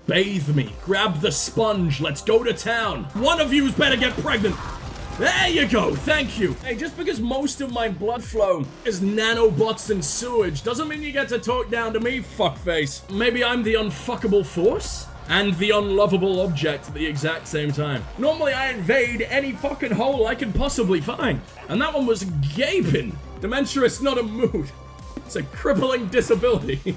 Bathe me. Grab the sponge. Let's go to town. One of you's better get pregnant. There you go. Thank you. Hey, just because most of my blood flow is nanobots and sewage doesn't mean you get to talk down to me, fuckface. Maybe I'm the unfuckable force and the unlovable object at the exact same time. Normally I invade any fucking hole I can possibly find. And that one was gaping. Dementia is not a mood. It's a crippling disability.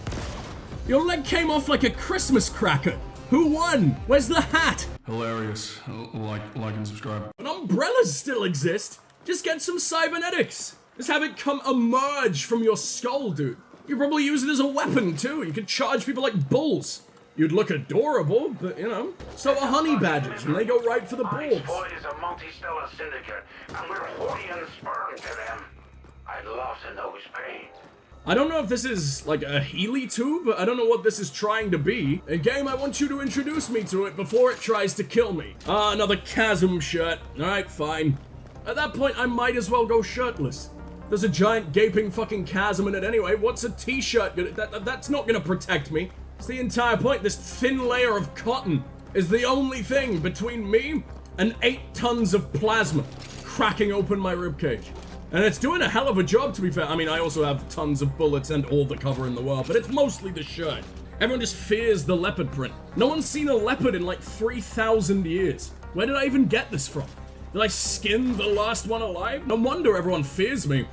Your leg came off like a Christmas cracker. Who won? Where's the hat? Hilarious. Like and subscribe. But umbrellas still exist. Just get some cybernetics. Just have it come emerge from your skull, dude. You could probably use it as a weapon, too. You could charge people like bulls. You'd look adorable, but, you know, so are honey badgers, and they go right for the balls. This is a multi-stellar syndicate, and we're hoarding sperm to them. I'd love to know his pain. I don't know if this is like a Healy tube. I don't know what this is trying to be. In game, I want you to introduce me to it before it tries to kill me. Ah, another chasm shirt. Alright, fine. At that point, I might as well go shirtless. There's a giant gaping fucking chasm in it anyway. What's a t-shirt gonna... That's not gonna protect me. It's the entire point. This thin layer of cotton is the only thing between me and 8 tons of plasma cracking open my ribcage. And it's doing a hell of a job, to be fair. I mean, I also have tons of bullets and all the cover in the world, but it's mostly the shirt. Everyone just fears the leopard print. No one's seen a leopard in like 3,000 years. Where did I even get this from? Did I skin the last one alive? No wonder everyone fears me.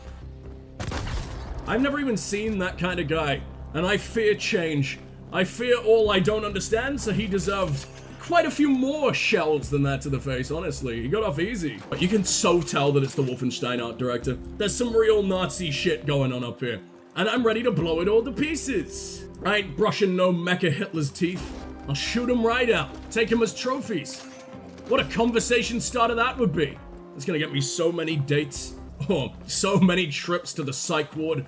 I've never even seen that kind of guy, and I fear change. I fear all I don't understand, so he deserved quite a few more shells than that to the face, honestly. He got off easy. But you can so tell that it's the Wolfenstein art director. There's some real Nazi shit going on up here. And I'm ready to blow it all to pieces. I ain't brushing no Mecha Hitler's teeth. I'll shoot him right out. Take him as trophies. What a conversation starter that would be. It's gonna get me so many dates. Oh, so many trips to the psych ward.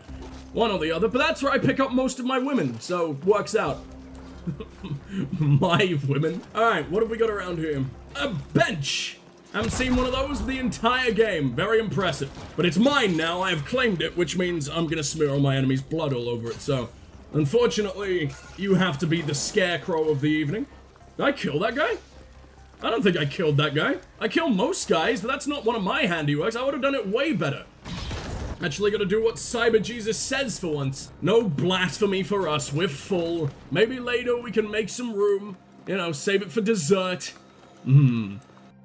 One or the other, but that's where I pick up most of my women, so works out. My women. Alright, what have we got around here? A bench! I haven't seen one of those the entire game. Very impressive. But it's mine now. I have claimed it, which means I'm gonna smear all my enemy's blood all over it. So, unfortunately, you have to be the scarecrow of the evening. Did I kill that guy? I don't think I killed that guy. I kill most guys, but that's not one of my handiworks. I would have done it way better. Actually gotta do what Cyber Jesus says for once. No blasphemy for us, we're full. Maybe later we can make some room. You know, save it for dessert.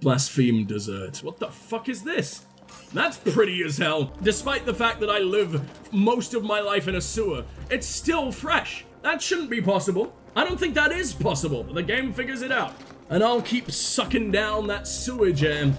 Blaspheme dessert. What the fuck is this? That's pretty as hell. Despite the fact that I live most of my life in a sewer, it's still fresh. That shouldn't be possible. I don't think that is possible, but the game figures it out. And I'll keep sucking down that sewage air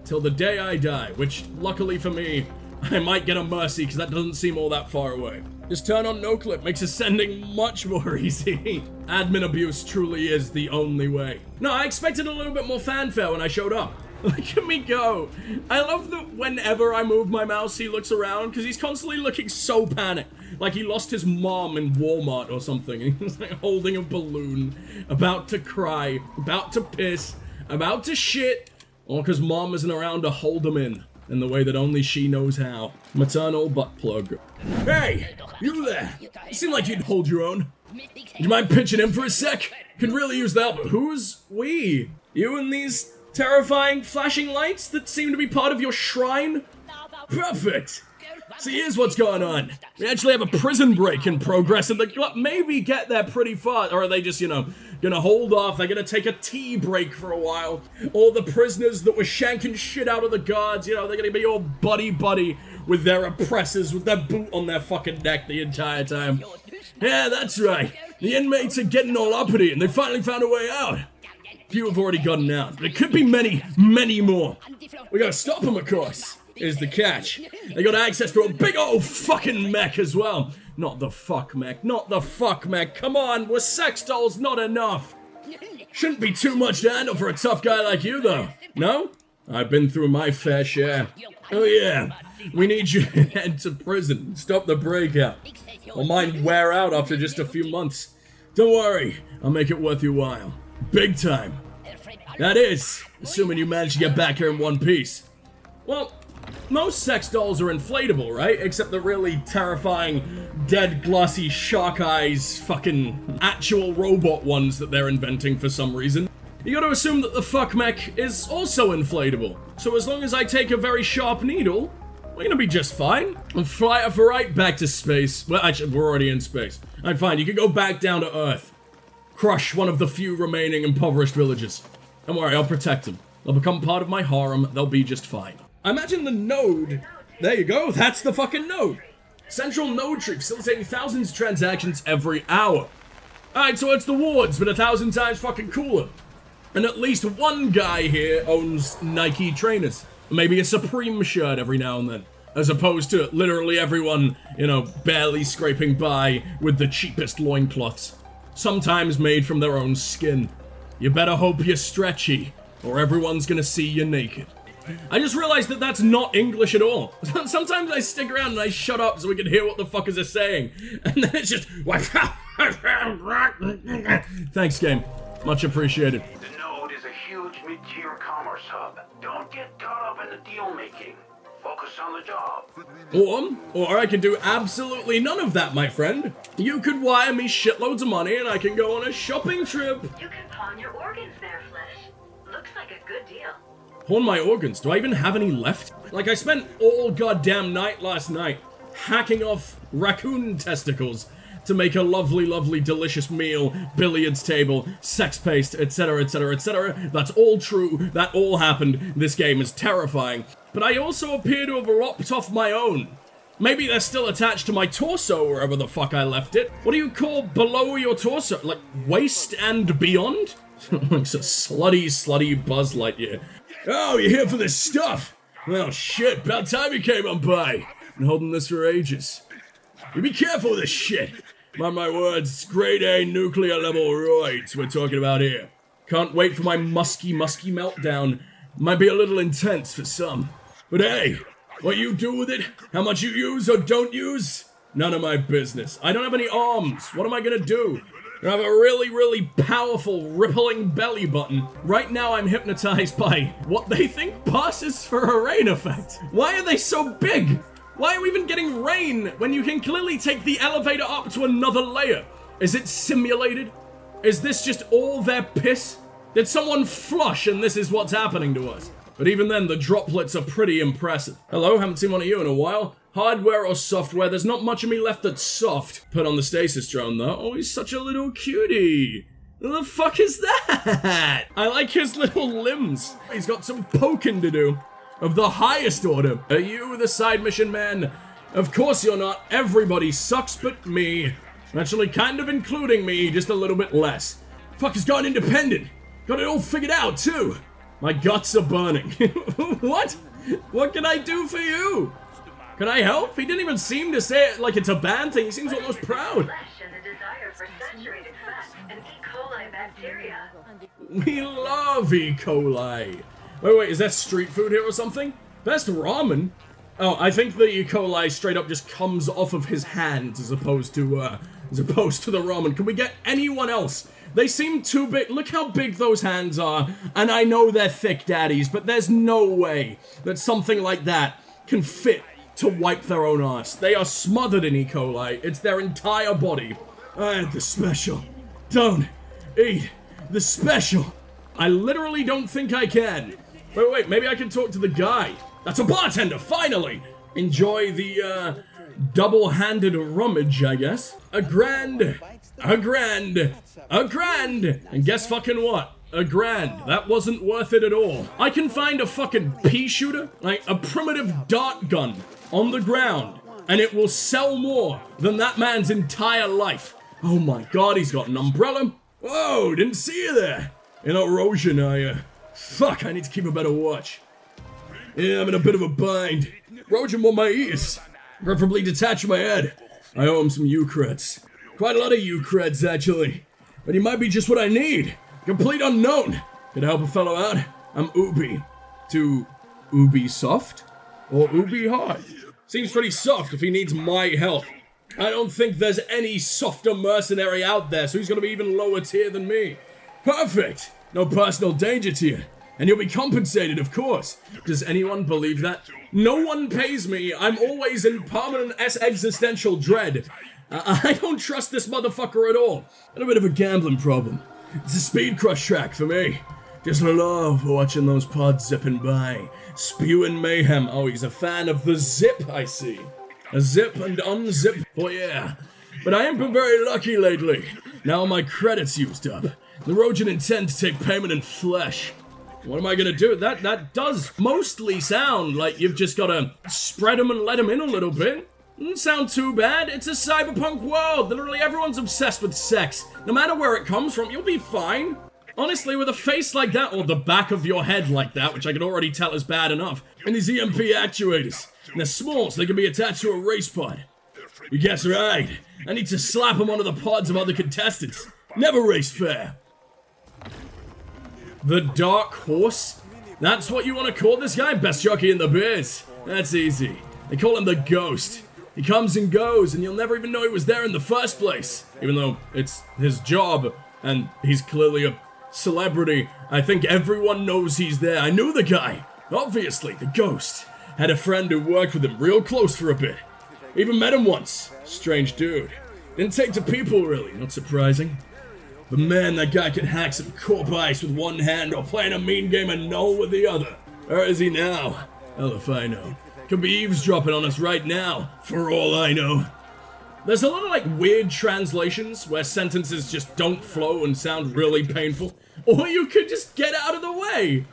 till the day I die, which luckily for me, I might get a mercy because that doesn't seem all that far away. Just turn on no clip, makes ascending much more easy. Admin abuse truly is the only way. No, I expected a little bit more fanfare when I showed up. Look at me go. I love that whenever I move my mouse, he looks around because he's constantly looking so panicked. Like he lost his mom in Walmart or something. He's like holding a balloon, about to cry, about to piss, about to shit, or because mom isn't around to hold him in the way that only she knows how. Maternal butt plug. Hey, you there. You seem like you'd hold your own. Would you mind pitching in for a sec? Could really use the help. Who's we? You and these terrifying flashing lights that seem to be part of your shrine? Perfect. So here's what's going on. We actually have a prison break in progress and the maybe get there pretty fast. Or are they just, you know, gonna hold off? They're gonna take a tea break for a while. All the prisoners that were shanking shit out of the guards, you know, they're gonna be all buddy-buddy with their oppressors with their boot on their fucking neck the entire time. Yeah, that's right. The inmates are getting all uppity and they finally found a way out. Few have already gotten out. There could be many, many more. We gotta stop them, of course. Is the catch. They got access to a big old fucking mech as well. Not the fuck mech, not the fuck mech. Come on, were sex dolls not enough? Shouldn't be too much to handle for a tough guy like you, though. No? I've been through my fair share. Oh yeah, we need you to head to prison. Stop the breakout. Or mine wear out after just a few months. Don't worry, I'll make it worth your while. Big time. That is, assuming you manage to get back here in one piece. Well, Most sex dolls are inflatable, right? Except the really terrifying, dead, glossy shark eyes, fucking actual robot ones that they're inventing for some reason. You gotta assume that the fuck mech is also inflatable. So as long as I take a very sharp needle, we're gonna be just fine. And fly off right back to space. Well, actually, we're already in space. I'm fine, you can go back down to Earth. Crush one of the few remaining impoverished villages. Don't worry, I'll protect them. They'll become part of my harem, they'll be just fine. Imagine the node. There you go, that's the fucking node. Central node tree facilitating thousands of transactions every hour. Alright, so it's the wards, but 1,000 times fucking cooler. And at least one guy here owns Nike trainers. Maybe a Supreme shirt every now and then. As opposed to literally everyone, you know, barely scraping by with the cheapest loincloths. Sometimes made from their own skin. You better hope you're stretchy, or everyone's gonna see you naked. I just realized that that's not English at all. Sometimes I stick around and I shut up so we can hear what the fuckers are saying. And then it's just... Thanks, game. Much appreciated. The node is a huge mid-tier commerce hub. Don't get caught up in the deal-making. Focus on the job. Or I can do absolutely none of that, my friend. You could wire me shitloads of money and I can go on a shopping trip. You can pawn your organs there, Flesh. Looks like a good deal. Pawn my organs? Do I even have any left? Like, I spent all goddamn night last night hacking off raccoon testicles to make a lovely, lovely, delicious meal, billiards table, sex paste, etc., etc., etc. That's all true. That all happened. This game is terrifying. But I also appear to have lopped off my own. Maybe they're still attached to my torso wherever the fuck I left it. What do you call below your torso? Like, waist and beyond? Like so slutty Buzz Lightyear. Oh, you're here for this stuff? Well, shit, about time you came on by. Been holding this for ages. You be careful with this shit. Mark my words, it's grade A nuclear level roids we're talking about here. Can't wait for my musky meltdown. Might be a little intense for some. But hey, what you do with it, how much you use or don't use, none of my business. I don't have any arms. What am I gonna do? I have a really, really powerful, rippling belly button. Right now I'm hypnotized by what they think passes for a rain effect. Why are they so big? Why are we even getting rain when you can clearly take the elevator up to another layer? Is it simulated? Is this just all their piss? Did someone flush and this is what's happening to us? But even then, the droplets are pretty impressive. Hello, haven't seen one of you in a while. Hardware or software, there's not much of me left that's soft. Put on the stasis drone though. Oh, he's such a little cutie. What the fuck is that? I like his little limbs. He's got some poking to do. Of the highest order. Are you the side mission man? Of course you're not. Everybody sucks but me. Actually, kind of including me, just a little bit less. Fucker's gone independent. Got it all figured out, too. My guts are burning. What? What can I do for you? Can I help? He didn't even seem to say it like it's a bad thing. He seems almost proud. Flesh and the desire for saturated fat and E. coli bacteria. We love E. coli. Wait, is that street food here or something? Best ramen? Oh, I think the E. coli straight up just comes off of his hands as opposed to the ramen. Can we get anyone else? They seem too big. Look how big those hands are. And I know they're thick daddies, but there's no way that something like that can fit to wipe their own ass. They are smothered in E. coli. It's their entire body. I had the special. Don't eat the special. I literally don't think I can. Wait, maybe I can talk to the guy. That's a bartender, finally! Enjoy the, double-handed rummage, I guess. A grand. And guess fucking what? A grand. That wasn't worth it at all. I can find a fucking pea shooter, like a primitive dart gun, on the ground, and it will sell more than that man's entire life. Oh my god, he's got an umbrella. Whoa, didn't see you there. You're not Rosian, are you? Fuck, I need to keep a better watch. Yeah, I'm in a bit of a bind. Rosian want my ears. Preferably detach my head. I owe him some Eucreds. Quite a lot of Eucreds, actually. But he might be just what I need. Complete unknown. Could I help a fellow out? I'm Ubi. To Ubi soft? Or Ubi hard? Seems pretty soft if he needs my help. I don't think there's any softer mercenary out there, so he's gonna be even lower tier than me. Perfect! No personal danger to you. And you'll be compensated, of course. Does anyone believe that? No one pays me. I'm always in permanent existential dread. I don't trust this motherfucker at all. Got a bit of a gambling problem. It's a speed crush track for me. Just love watching those pods zipping by, spewing mayhem. Oh, he's a fan of the zip, I see. A zip and unzip, oh yeah. But I ain't been very lucky lately. Now my credit's used up. The Rojan intend to take payment in flesh. What am I gonna do? That does mostly sound like you've just gotta spread them and let them in a little bit. Doesn't sound too bad. It's a cyberpunk world. Literally everyone's obsessed with sex. No matter where it comes from, you'll be fine. Honestly, with a face like that, or the back of your head like that, which I can already tell is bad enough, and these EMP actuators, and they're small so they can be attached to a race pod. You guess right. I need to slap them onto the pods of other contestants. Never race fair. The Dark Horse? That's what you want to call this guy? Best jockey in the biz. That's easy. They call him the Ghost. He comes and goes, and you'll never even know he was there in the first place. Even though it's his job, and he's clearly a celebrity. I think everyone knows he's there. I knew the guy. Obviously, the Ghost. Had a friend who worked with him real close for a bit. Even met him once. Strange dude. Didn't take to people, really. Not surprising. But man, that guy could hack some corp ice with one hand or playing a mean game of null with the other. Where is he now? Hell if I know. Could be eavesdropping on us right now, for all I know. There's a lot of like weird translations where sentences just don't flow and sound really painful. Or you could just get out of the way.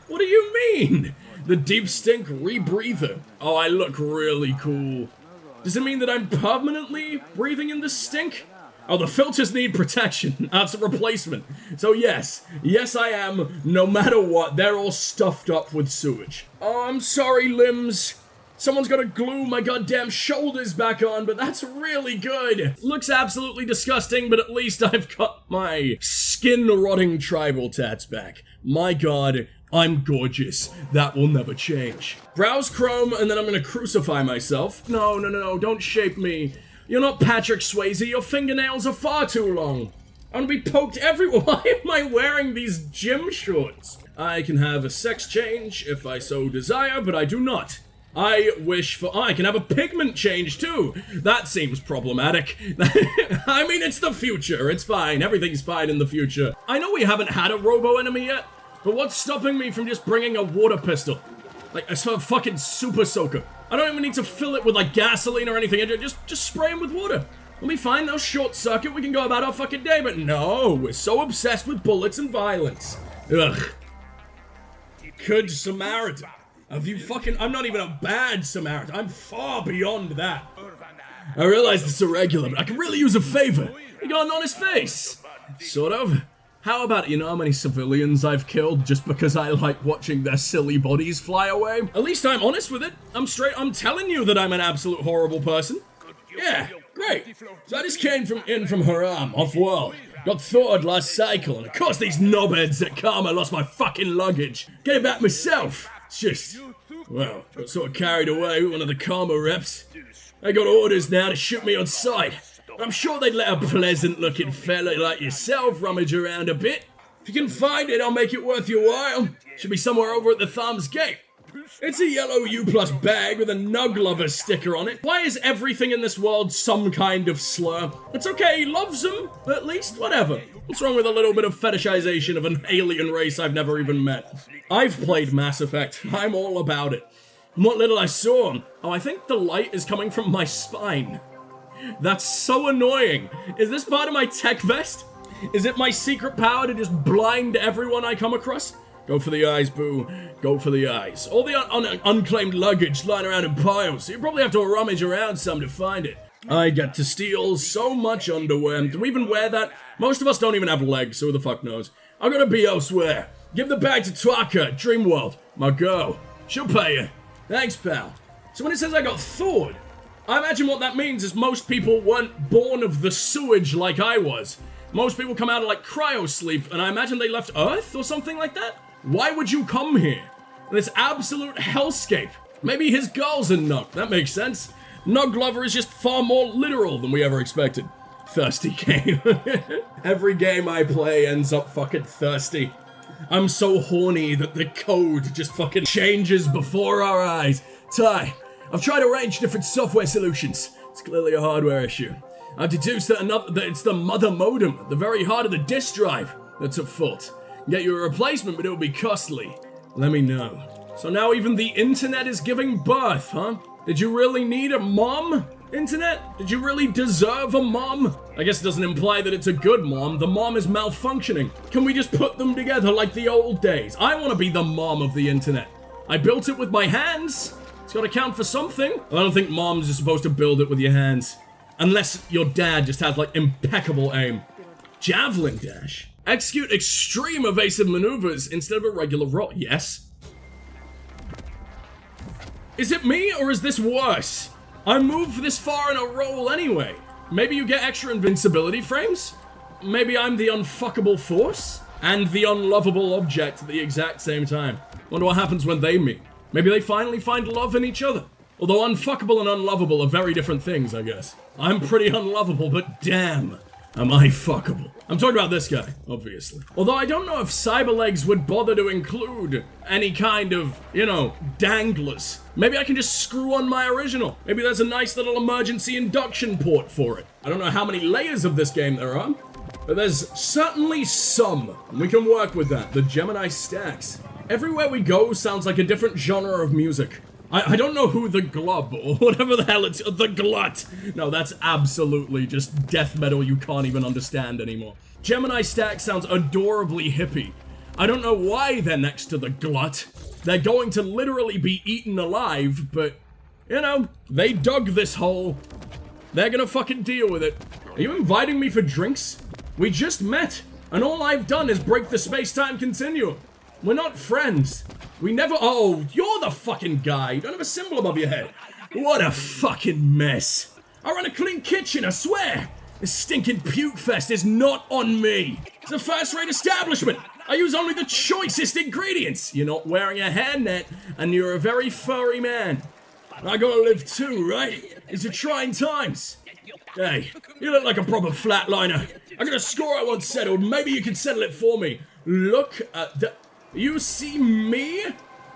What do you mean? The deep stink rebreather. Oh, I look really cool. Does it mean that I'm permanently breathing in the stink? Oh, the filters need protection. That's a replacement. So yes I am. No matter what, they're all stuffed up with sewage. Oh, I'm sorry, limbs. Someone's gotta glue my goddamn shoulders back on, but that's really good. Looks absolutely disgusting, but at least I've got my skin-rotting tribal tats back. My god, I'm gorgeous. That will never change. Browse Chrome, and then I'm gonna crucify myself. No, don't shape me. You're not Patrick Swayze, your fingernails are far too long. I'm gonna be poked everywhere. Why am I wearing these gym shorts? I can have a sex change if I so desire, but I do not. I wish for... I can have a pigment change too. That seems problematic. I mean, it's the future. It's fine. Everything's fine in the future. I know we haven't had a robo-enemy yet, but what's stopping me from just bringing a water pistol? Like a fucking super soaker. I don't even need to fill it with like gasoline or anything. Just spray them with water. We'll be fine. They'll short circuit. We can go about our fucking day. But no, we're so obsessed with bullets and violence. Ugh. Good Samaritan. Have you fucking... I'm not even a bad Samaritan. I'm far beyond that. I realize this is irregular, but I can really use a favor. You got an honest face. Sort of. How about, you know how many civilians I've killed just because I like watching their silly bodies fly away? At least I'm honest with it. I'm telling you that I'm an absolute horrible person. Yeah, great. So I just came in from Haram, off-world. Got thawed last cycle, and of course these knobheads at Karma lost my fucking luggage. Get it back myself. It's just, well, got sort of carried away with one of the Karma reps. They got orders now to shoot me on sight. I'm sure they'd let a pleasant-looking fella like yourself rummage around a bit. If you can find it, I'll make it worth your while. Should be somewhere over at the Thumb's Gate. It's a yellow U+ bag with a Nug Lover sticker on it. Why is everything in this world some kind of slur? It's okay, he loves them, at least, whatever. What's wrong with a little bit of fetishization of an alien race I've never even met? I've played Mass Effect. I'm all about it. And what little I saw... Oh, I think the light is coming from my spine. That's so annoying. Is this part of my tech vest? Is it my secret power to just blind everyone I come across? Go for the eyes, boo. Go for the eyes. All the unclaimed luggage lying around in piles, so you probably have to rummage around some to find it. I get to steal so much underwear. Do we even wear that? Most of us don't even have legs, so who the fuck knows? I'm gonna be elsewhere. Give the bag to Twaka, Dreamworld. My girl. She'll pay you. Thanks, pal. So when it says I got thawed, I imagine what that means is most people weren't born of the sewage like I was. Most people come out of like cryo-sleep, and I imagine they left Earth or something like that? Why would you come here? This absolute hellscape. Maybe his girl's a nug. That makes sense. Nug Lover is just far more literal than we ever expected. Thirsty game. Every game I play ends up fucking thirsty. I'm so horny that the code just fucking changes before our eyes. Ty, I've tried a range of different software solutions. It's clearly a hardware issue. I've deduced that it's the mother modem at the very heart of the disk drive that's at fault. Get you a replacement, but it'll be costly. Let me know. So now even the internet is giving birth, huh? Did you really need a mom? Internet? Did you really deserve a mom? I guess it doesn't imply that it's a good mom. The mom is malfunctioning. Can we just put them together like the old days? I want to be the mom of the internet. I built it with my hands. It's got to count for something. I don't think moms are supposed to build it with your hands. Unless your dad just has, like, impeccable aim. Javelin dash. Execute extreme evasive maneuvers instead of a regular roll. Yes. Is it me, or is this worse? I moved this far in a roll anyway. Maybe you get extra invincibility frames? Maybe I'm the unfuckable force? And the unlovable object at the exact same time. Wonder what happens when they meet. Maybe they finally find love in each other. Although unfuckable and unlovable are very different things, I guess. I'm pretty unlovable, but damn, am I fuckable. I'm talking about this guy, obviously. Although I don't know if Cyberlegs would bother to include any kind of, danglers. Maybe I can just screw on my original. Maybe there's a nice little emergency induction port for it. I don't know how many layers of this game there are, but there's certainly some. And we can work with that. The Gemini stacks. Everywhere we go sounds like a different genre of music. I don't know who the glub, or whatever the hell it's, the glut. No, that's absolutely just death metal you can't even understand anymore. Gemini Stack sounds adorably hippie. I don't know why they're next to the glut. They're going to literally be eaten alive, but, they dug this hole. They're gonna fucking deal with it. Are you inviting me for drinks? We just met, and all I've done is break the space-time continuum. We're not friends. We never- Oh, you're the fucking guy. You don't have a symbol above your head. What a fucking mess. I run a clean kitchen, I swear. This stinking puke fest is not on me. It's a first-rate establishment. I use only the choicest ingredients. You're not wearing a hairnet, and you're a very furry man. I gotta live too, right? It's a trying times. Hey, you look like a proper flatliner. I got a score I want settled. Maybe you can settle it for me. Look at the... You see me?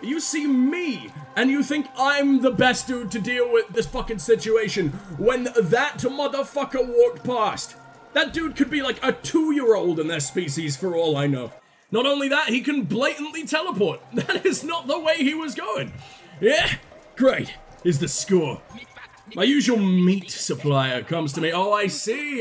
You see me, and you think I'm the best dude to deal with this fucking situation when that motherfucker walked past. That dude could be like a 2-year-old in their species for all I know. Not only that, he can blatantly teleport. That is not the way he was going. Yeah, great. Here's the score. My usual meat supplier comes to me. Oh, I see.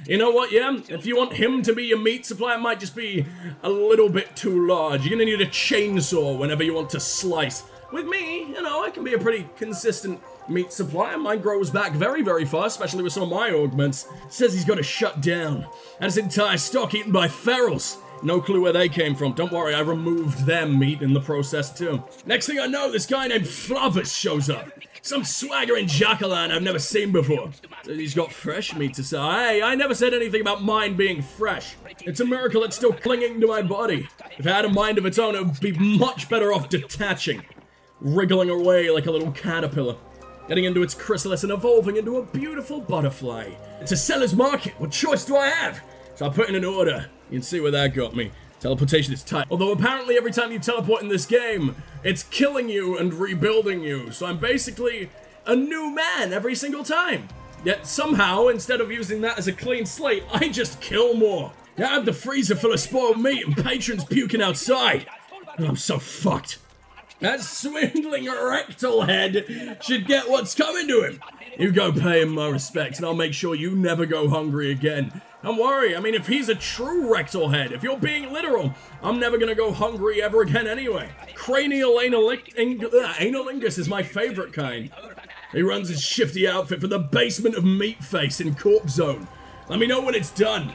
You know what, yeah? If you want him to be your meat supplier, it might just be a little bit too large. You're gonna need a chainsaw whenever you want to slice. With me, I can be a pretty consistent meat supplier. Mine grows back very, very fast, especially with some of my augments. Says he's got to shut down. And his entire stock eaten by ferals. No clue where they came from. Don't worry, I removed their meat in the process too. Next thing I know, this guy named Flavis shows up. Some swaggering jackalan I've never seen before. He's got fresh meat to sell. Hey, I never said anything about mine being fresh. It's a miracle it's still clinging to my body. If it had a mind of its own, it would be much better off detaching. Wriggling away like a little caterpillar. Getting into its chrysalis and evolving into a beautiful butterfly. It's a seller's market. What choice do I have? So I put in an order. You can see where that got me. Teleportation is tight. Although apparently every time you teleport in this game, it's killing you and rebuilding you. So I'm basically a new man every single time. Yet somehow, instead of using that as a clean slate, I just kill more. I have the freezer full of spoiled meat and patrons puking outside. Oh, I'm so fucked. That swindling rectal head should get what's coming to him. You go pay him my respects and I'll make sure you never go hungry again. Don't worry, I mean, if he's a true rectal head, if you're being literal, I'm never gonna go hungry ever again anyway. Cranial analingus is my favorite kind. He runs his shifty outfit from the basement of Meatface in Corp Zone. Let me know when it's done.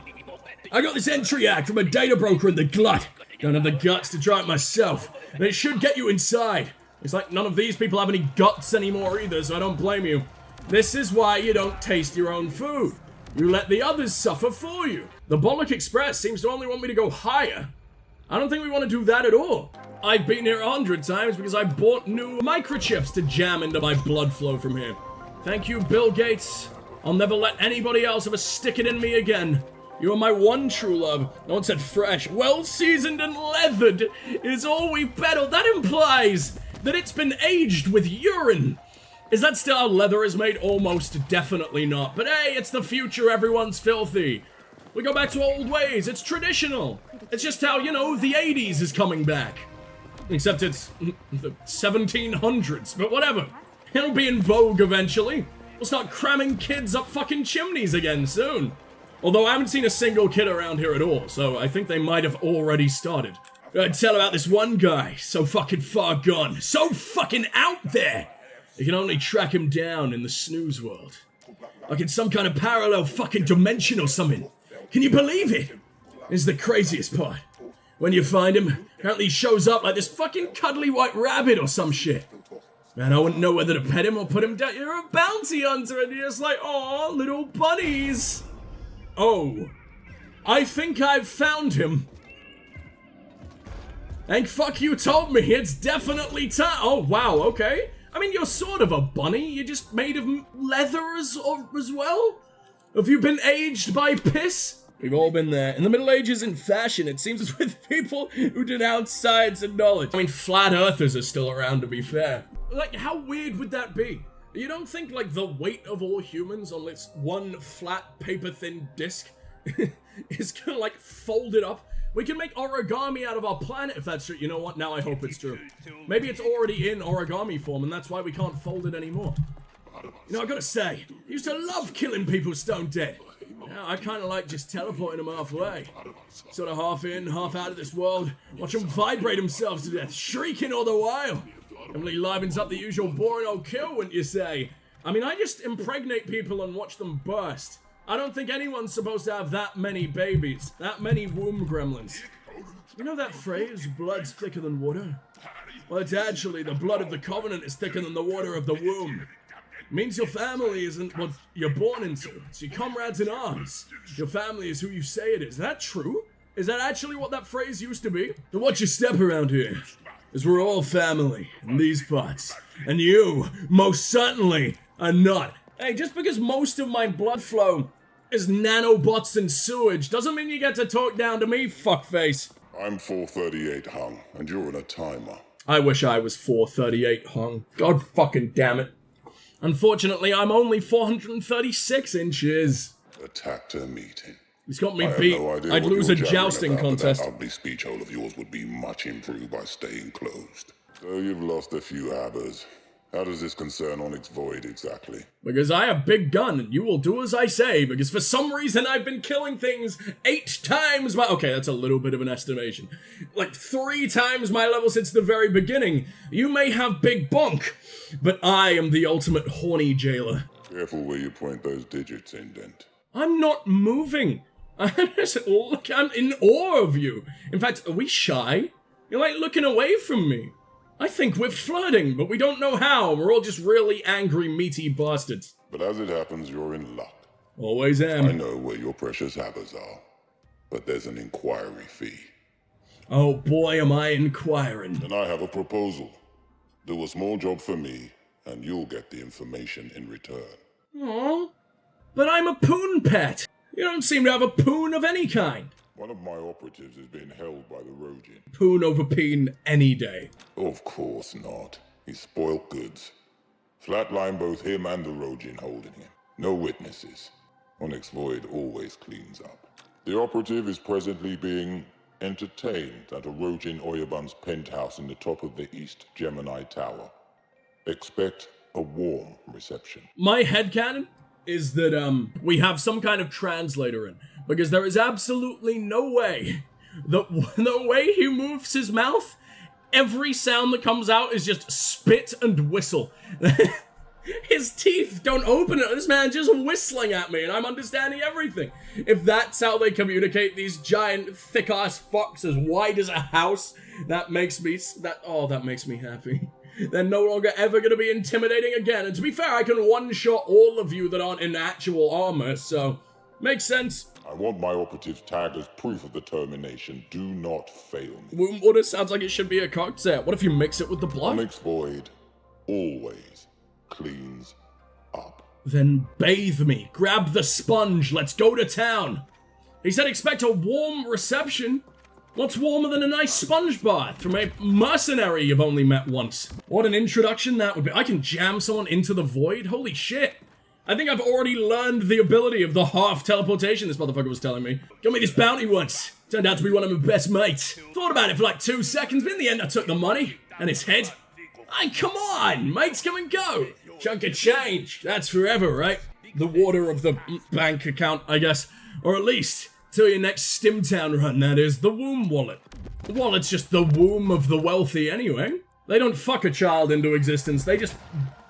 I got this entry act from a data broker in the glut. Don't have the guts to try it myself, and it should get you inside. It's like none of these people have any guts anymore either, so I don't blame you. This is why you don't taste your own food. You let the others suffer for you. The Bollock Express seems to only want me to go higher. I don't think we want to do that at all. I've been here 100 times because I bought new microchips to jam into my blood flow from here. Thank you, Bill Gates. I'll never let anybody else ever stick it in me again. You are my one true love. No one said fresh. Well seasoned and leathered is all we peddle. That implies that it's been aged with urine. Is that still how leather is made? Almost definitely not. But hey, it's the future. Everyone's filthy. We go back to old ways. It's traditional. It's just how, you know, the 80s is coming back. Except it's the 1700s, but whatever. It'll be in vogue eventually. We'll start cramming kids up fucking chimneys again soon. Although I haven't seen a single kid around here at all, so I think they might have already started. I'd tell about this one guy, so fucking far gone, so fucking out there. You can only track him down in the snooze world. Like in some kind of parallel fucking dimension or something. Can you believe it? This is the craziest part. When you find him, apparently he shows up like this fucking cuddly white rabbit or some shit. Man, I wouldn't know whether to pet him or put him down. You're a bounty hunter and you're just like, aw, little bunnies. Oh, I think I've found him. Thank fuck you told me. It's definitely time. Oh, wow, okay. I mean, you're sort of a bunny. You're just made of leather as well? Have you been aged by piss? We've all been there. In the Middle Ages in fashion, it seems it's with people who denounce science and knowledge. I mean, flat earthers are still around, to be fair. Like, how weird would that be? You don't think, like, the weight of all humans on this one flat, paper-thin disc is gonna, like, fold it up? We can make origami out of our planet if that's true. You know what? Now I hope it's true. Maybe it's already in origami form, and that's why we can't fold it anymore. You know, I gotta say, I used to love killing people stone dead. Now I kind of like just teleporting them halfway. Sort of half in, half out of this world. Watch them vibrate themselves to death, shrieking all the while. Emily livens up the usual boring old kill, wouldn't you say? I mean, I just impregnate people and watch them burst. I don't think anyone's supposed to have that many babies, that many womb gremlins. You know that phrase, blood's thicker than water? Well, it's actually the blood of the covenant is thicker than the water of the womb. It means your family isn't what you're born into. It's your comrades in arms. Your family is who you say it is. Is that true? Is that actually what that phrase used to be? Then watch your step around here. Because we're all family in these parts. And you, most certainly, are not. Hey, just because most of my blood flow is nanobots and sewage doesn't mean you get to talk down to me, fuckface. I'm 438 hung, and you're on a timer. I wish I was 438 hung. God fucking damn it. Unfortunately, I'm only 436 inches. A tactor meeting. He's got me beat. No idea I'd what lose you're a jousting jabbering about, but contest. That ugly speech hole of yours would be much improved by staying closed. So you've lost a few habbers. How does this concern Onyx Void exactly? Because I have big gun, and you will do as I say, because for some reason I've been killing things 8 times my— okay, that's a little bit of an estimation. Like 3 times my level since the very beginning. You may have big bunk, but I am the ultimate horny jailer. Careful where you point those digits, Indent. I'm not moving. I'm just look, I'm in awe of you. In fact, are we shy? You're like looking away from me. I think we're flirting, but we don't know how. We're all just really angry, meaty bastards. But as it happens, you're in luck. Always am. I know where your precious habbers are, but there's an inquiry fee. Oh boy, am I inquiring. And I have a proposal. Do a small job for me, and you'll get the information in return. Aw, but I'm a poon pet. You don't seem to have a poon of any kind. One of my operatives is being held by the Rogin. Poon over peen any day. Of course not. He's spoilt goods. Flatline both him and the Rogin holding him. No witnesses. Onyx Void always cleans up. The operative is presently being entertained at a Rogin Oyabun's penthouse in the top of the East Gemini Tower. Expect a warm reception. My headcanon is that we have some kind of translator in. Because there is absolutely no way that the way he moves his mouth, every sound that comes out is just spit and whistle. His teeth don't open it. This man just whistling at me and I'm understanding everything. If that's how they communicate, these giant thick-ass fucks as wide as a house, that makes me happy. They're no longer ever going to be intimidating again. And to be fair, I can one-shot all of you that aren't in actual armor, so makes sense. I want my operatives tagged as proof of the termination. Do not fail me. Womb water sounds like it should be a cocktail. What if you mix it with the blood? Onyx Void always cleans up. Then bathe me. Grab the sponge. Let's go to town. He said expect a warm reception. What's warmer than a nice sponge bath from a mercenary you've only met once? What an introduction that would be. I can jam someone into the void? Holy shit. I think I've already learned the ability of the half teleportation this motherfucker was telling me. Got me this bounty once. Turned out to be one of my best mates. Thought about it for like 2 seconds, but in the end I took the money and his head. Hey, come on, mates come and go. Chunk of change, that's forever, right? The water of the bank account, I guess. Or at least, till your next Stimtown run, that is, the womb wallet. The wallet's just the womb of the wealthy anyway. They don't fuck a child into existence, they just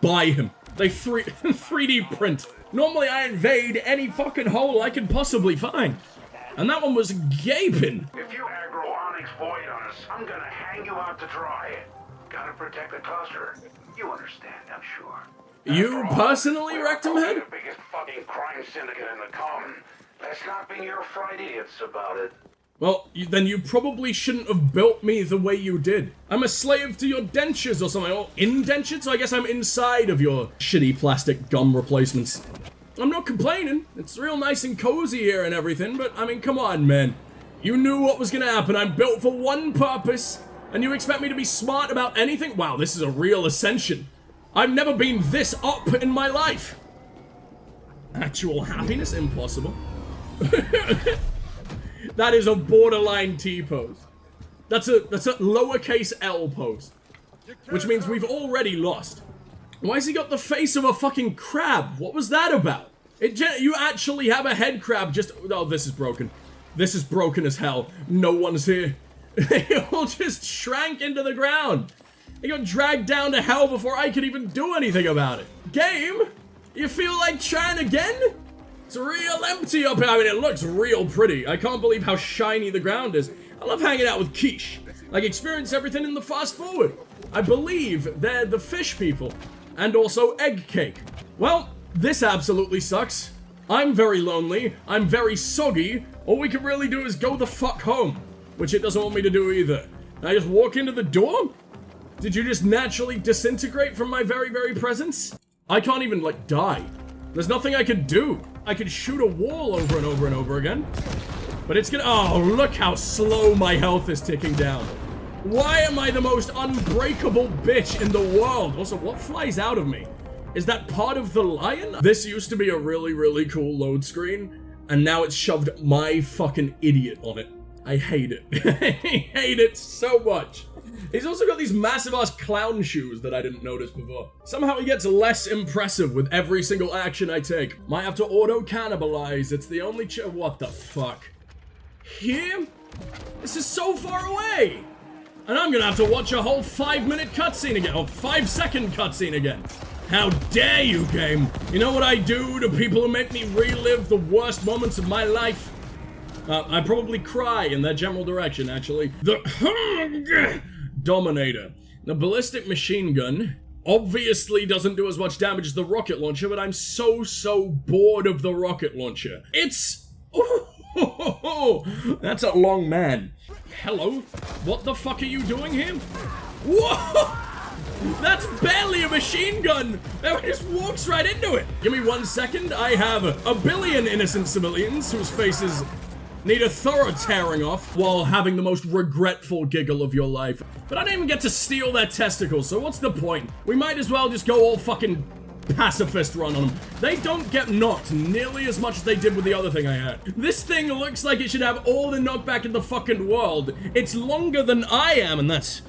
buy him. They 3D print. Normally I invade any fucking hole I can possibly find. And that one was gaping. If you aggro Onyx Void on us, I'm gonna hang you out to dry. Gotta protect the cluster. You understand, I'm sure. You personally, Rectum Head? The biggest fucking crime syndicate in the common. Let's not be your fried idiots about it. Well, then you probably shouldn't have built me the way you did. I'm a slave to your dentures or something, or indentured, so I guess I'm inside of your shitty plastic gum replacements. I'm not complaining. It's real nice and cozy here and everything, but I mean, come on, man. You knew what was gonna happen. I'm built for one purpose, and you expect me to be smart about anything? Wow, this is a real ascension. I've never been this up in my life. Actual happiness? Impossible. That is a borderline T pose. That's a lowercase L pose. Which means we've already lost. Why has he got the face of a fucking crab? What was that about? You actually have a head crab just... Oh, this is broken. This is broken as hell. No one's here. They all just shrank into the ground. They got dragged down to hell before I could even do anything about it. Game? You feel like trying again? It's real empty up here. I mean, it looks real pretty. I can't believe how shiny the ground is. I love hanging out with Quiche. Like, experience everything in the fast forward. I believe they're the fish people. And also egg cake. Well, this absolutely sucks. I'm very lonely. I'm very soggy. All we can really do is go the fuck home. Which it doesn't want me to do either. I just walk into the door? Did you just naturally disintegrate from my very, very presence? I can't even, like, die. There's nothing I could do. I could shoot a wall over and over and over again. But it's gonna... Oh, look how slow my health is ticking down. Why am I the most unbreakable bitch in the world? Also, what flies out of me? Is that part of the lion? This used to be a really, really cool load screen. And now it's shoved my fucking idiot on it. I hate it. I hate it so much. He's also got these massive-ass clown shoes that I didn't notice before. Somehow he gets less impressive with every single action I take. Might have to auto-cannibalize. It's the only what the fuck? Here? This is so far away! And I'm gonna have to watch a whole 5-minute cutscene again. Oh, 5-second cutscene again. How dare you, game? You know what I do to people who make me relive the worst moments of my life? I probably cry in that general direction, actually. The Dominator. The ballistic machine gun obviously doesn't do as much damage as the rocket launcher, but I'm so bored of the rocket launcher. It's... Oh, that's a long man. Hello? What the fuck are you doing here? Whoa! That's barely a machine gun! It just walks right into it! Give me 1 second. I have a billion innocent civilians whose faces need a thorough tearing off while having the most regretful giggle of your life. But I didn't even get to steal their testicles, so what's the point? We might as well just go all fucking pacifist run on them. They don't get knocked nearly as much as they did with the other thing I had. This thing looks like it should have all the knockback in the fucking world. It's longer than I am, and that's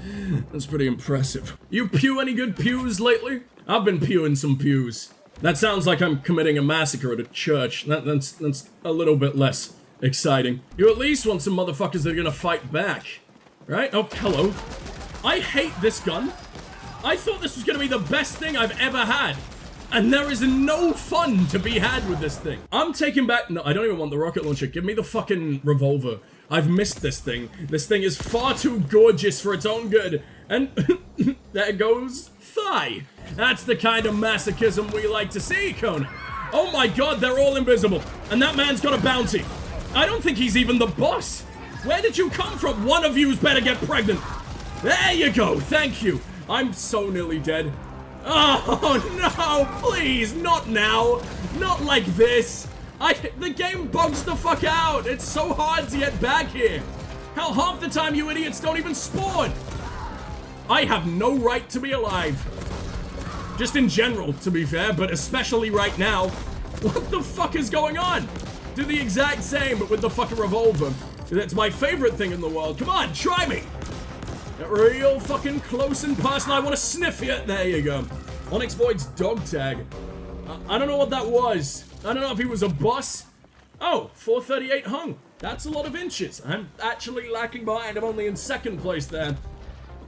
pretty impressive. You pew any good pews lately? I've been pewing some pews. That sounds like I'm committing a massacre at a church. That's a little bit less exciting. You at least want some motherfuckers that are gonna fight back. Right? Oh, hello. I hate this gun. I thought this was gonna be the best thing I've ever had. And there is no fun to be had with this thing. I'm taking back... No, I don't even want the rocket launcher. Give me the fucking revolver. I've missed this thing. This thing is far too gorgeous for its own good. And there goes thigh. That's the kind of masochism we like to see, Conan. Oh my god, they're all invisible. And that man's got a bounty. I don't think he's even the boss. Where did you come from? One of you's better get pregnant. There you go. Thank you. I'm so nearly dead. Oh, no, please, not now. Not like this. The game bugs the fuck out. It's so hard to get back here. Hell, half the time you idiots don't even spawn. I have no right to be alive. Just in general, to be fair, but especially right now. What the fuck is going on? Do the exact same, but with the fucking revolver. That's my favorite thing in the world. Come on, try me. Get real fucking close and personal. I want to sniff you. There you go. Onyx Void's dog tag. I don't know what that was. I don't know if he was a boss. Oh, 438 hung. That's a lot of inches. I'm actually lacking behind. I'm only in second place there.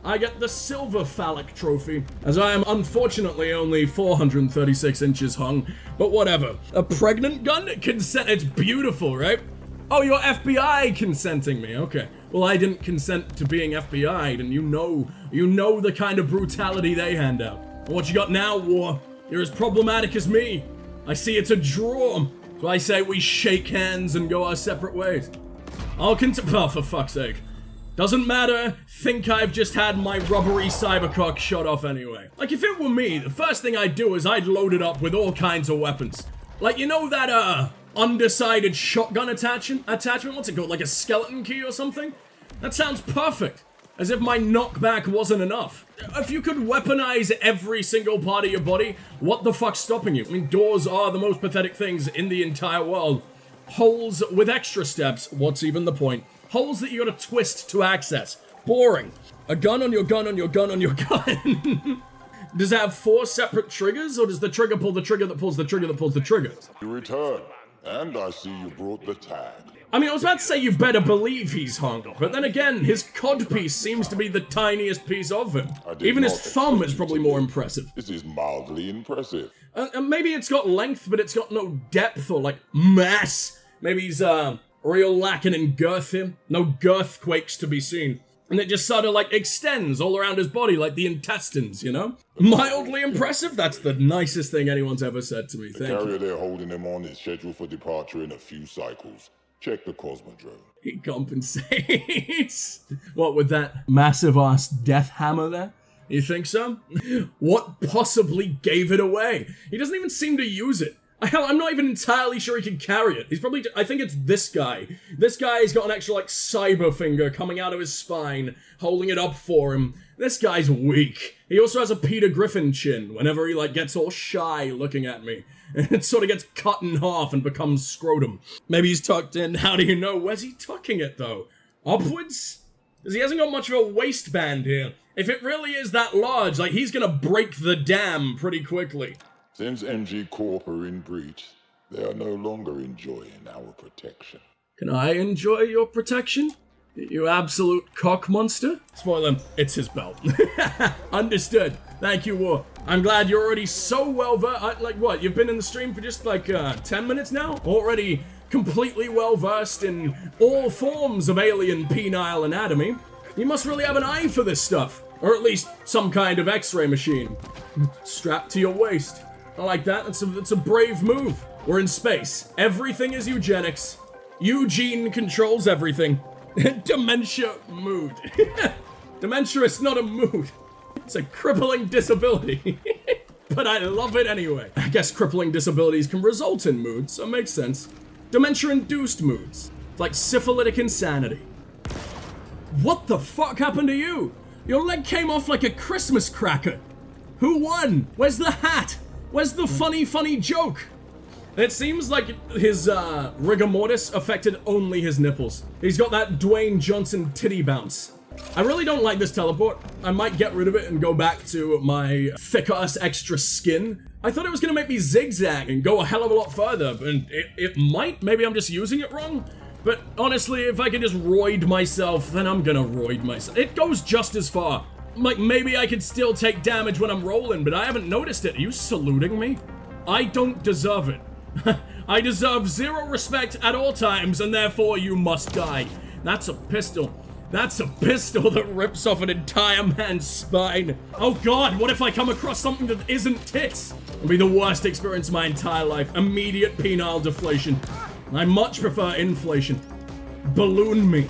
I get the silver phallic trophy, as I am unfortunately only 436 inches hung, but whatever. A pregnant gun? Consent, it's beautiful, right? Oh, you're FBI consenting me, okay. Well, I didn't consent to being FBI'd, and you know the kind of brutality they hand out. And what you got now, War? You're as problematic as me. I see it's a draw. So I say we shake hands and go our separate ways. Oh, for fuck's sake. Doesn't matter, think I've just had my rubbery cybercock shot off anyway. Like, if it were me, the first thing I'd do is I'd load it up with all kinds of weapons. Like, you know that, undecided shotgun attachment? What's it called? Like a skeleton key or something? That sounds perfect. As if my knockback wasn't enough. If you could weaponize every single part of your body, what the fuck's stopping you? I mean, doors are the most pathetic things in the entire world. Holes with extra steps, what's even the point? Holes that you gotta twist to access. Boring. A gun on your gun on your gun on your gun. Does it have 4 separate triggers, or does the trigger pull the trigger that pulls the trigger that pulls the trigger? You return, and I see you brought the tag. I mean, I was about to say you better believe he's hung, but then again, his codpiece seems to be the tiniest piece of him. Even his thumb is probably more impressive. This is mildly impressive. And maybe it's got length, but it's got no depth or, like, mass. Maybe he's, real lacking in girth here. No girthquakes to be seen. And it just sort of, like, extends all around his body like the intestines, you know? Mildly impressive? That's the nicest thing anyone's ever said to me. Thank you. The carrier they're holding him on is scheduled for departure in a few cycles. Check the Cosmodrome. He compensates. What, with that massive-ass death hammer there? You think so? What possibly gave it away? He doesn't even seem to use it. Hell, I'm not even entirely sure he can carry it. He's probably... I think it's this guy. This guy's got an extra, like, cyber finger coming out of his spine, holding it up for him. This guy's weak. He also has a Peter Griffin chin whenever he, like, gets all shy looking at me. It sort of gets cut in half and becomes scrotum. Maybe he's tucked in. How do you know? Where's he tucking it, though? Upwards? Because he hasn't got much of a waistband here. If it really is that large, like, he's gonna break the dam pretty quickly. Since MG Corp are in breach, they are no longer enjoying our protection. Can I enjoy your protection? You absolute cock monster? Spoiler, it's his belt. Understood. Thank you, War. I'm glad you're already so well versed. Like, what? You've been in the stream for just, like, 10 minutes now? Already completely well versed in all forms of alien penile anatomy. You must really have an eye for this stuff. Or at least some kind of x-ray machine. Strapped to your waist. I like that. It's a brave move. We're in space. Everything is eugenics. Eugene controls everything. Dementia mood. Dementia is not a mood. It's a crippling disability. But I love it anyway. I guess crippling disabilities can result in moods, so it makes sense. Dementia-induced moods. It's like syphilitic insanity. What the fuck happened to you? Your leg came off like a Christmas cracker. Who won? Where's the hat? Where's the funny joke? It seems like his rigor mortis affected only his nipples. He's got that Dwayne Johnson titty bounce. I really don't like this teleport. I might get rid of it and go back to my thick-ass extra skin. I thought it was gonna make me zigzag and go a hell of a lot further, but it might. Maybe I'm just using it wrong. But honestly, if I can just roid myself, then I'm gonna roid myself. It goes just as far. Like, maybe I could still take damage when I'm rolling, but I haven't noticed it. Are you saluting me? I don't deserve it. I deserve 0 respect at all times, and therefore you must die. That's a pistol. That's a pistol that rips off an entire man's spine. Oh god, what if I come across something that isn't tits? It'll be the worst experience of my entire life. Immediate penile deflation. I much prefer inflation. Balloon me.